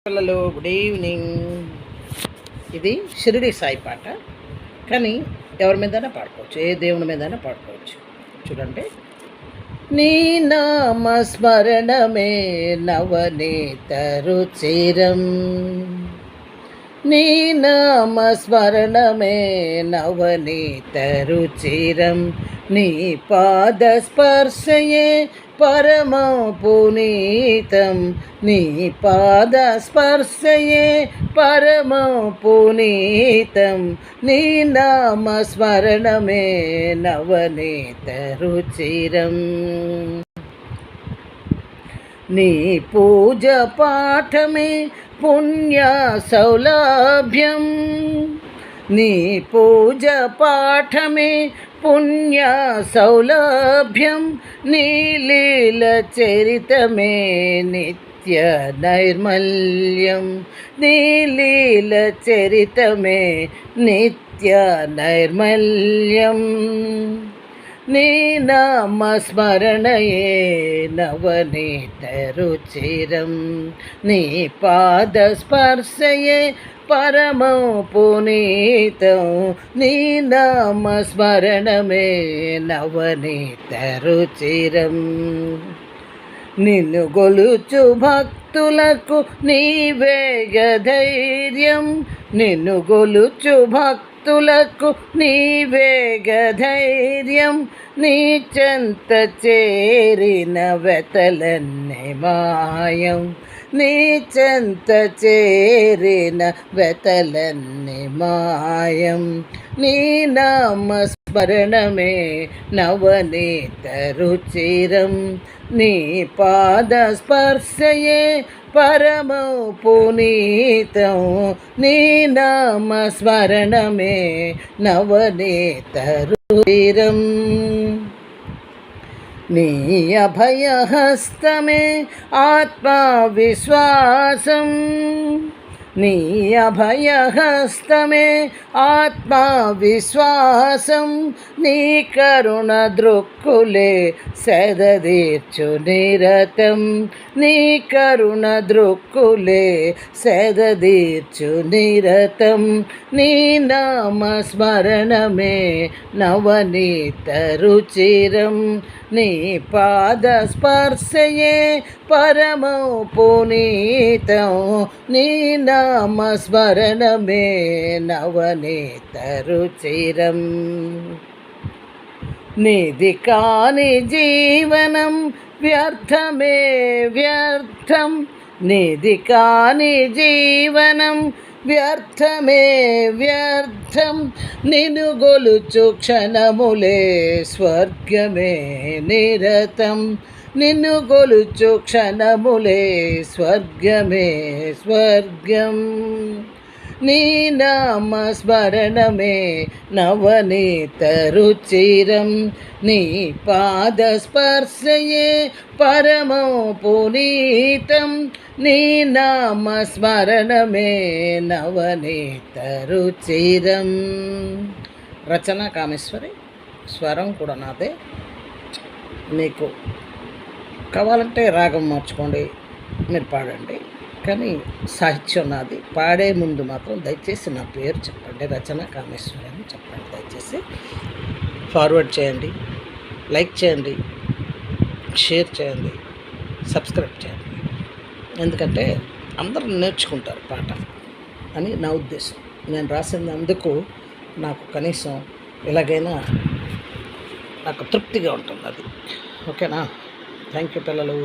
పిల్లలు good evening. ఇది షిరిడి సాయి పాట, కానీ ఎవరి మీదైనా పాడుకోవచ్చు, ఏ దేవుని మీదైనా పాడుకోవచ్చు. చూడండి. నీ నామస్మరణమే నవనీత రుచిరం, నీ నామస్మరణమే నవనీత రుచిరం, నీ పాదస్పర్శయే పరమ పునీతం, నీ పాదస్పర్శయే పరమ పునీతం, నీ నామస్మరణమే నవనీత రుచిరం. నీ పూజ పాఠమే పుణ్య సౌలభ్యం, నీ పూజ పాఠమే పుణ్య సౌలభ్యం, నీ లీల చరితమే నిత్య నైర్మల్యం, నీ లీల చరితమే నిత్య నైర్మల్యం, నీ నామస్మరణయే నవనీత రుచిరం, నీ పాదస్పర్శయే పరమ పునీతం, నీ నామస్మరణమే నవనీత రుచిరం. నిన్ను గొలుచు భక్తులకు నీవేగ ధైర్యం, నిన్ను గొలుచు భక్తులకు నీవేగ ధైర్యం, నీ చెంత చేరిన వెతలన్నీ మాయం, నీ చెంత చేరిన వెతలన్నీ మాయం, నీ నామస్మరణమే నవనీత రుచిరం, నీ పాదస్పర్శయే పరమ పునీతం, నీ నామస్మరణమే నవనీత రుచిరం. నీ అభయహస్తమే ఆత్మవిశ్వాసం, నీ అభయహస్తమే ఆత్మవిశ్వాసం, నీ కరుణ దృక్కులే సెదదీర్చు నిరతం, నీ కరుణ దృక్కులే సెదదీర్చు నిరతం, నీ నామస్మరణమే నవనీత రుచిరం, నీ పాదస్పర్శయే పరమ పునీతం, నీ నామస్మరణమే నవనీత రుచిరం. నీది కాని జీవనం వ్యర్థమే వ్యర్థం, నీది కాని జీవనం వ్యర్థమే వ్యర్థం, నిన్ను గొలుచు క్షణములే స్వర్గమే నిరతం, నిన్ను గొలుచు క్షణములే స్వర్గమే స్వర్గం, నీ నామస్మరణమే నవనీత రుచిరం, నీ పాదస్పర్శయే పరమ పునీతం, నీ నామస్మరణమే నవనీత రుచిరం. రచన కామేశ్వరి, స్వరం కూడా నాదే. మీకు కావాలంటే రాగం మార్చుకోండి, మీరు పాడండి, కానీ సాహిత్యం నాది. పాడే ముందు మాత్రం దయచేసి నా పేరు చెప్పండి, రచన కామేశ్వరి అని చెప్పండి. దయచేసి ఫార్వర్డ్ చేయండి, లైక్ చేయండి, షేర్ చేయండి, సబ్స్క్రైబ్ చేయండి. ఎందుకంటే అందరూ నేర్చుకుంటారు పాట అని నా ఉద్దేశం. నేను రాసినందుకు నాకు కనీసం ఎలాగైనా నాకు తృప్తిగా ఉంటుంది అది. ఓకేనా? థ్యాంక్ యూ పిల్లలు.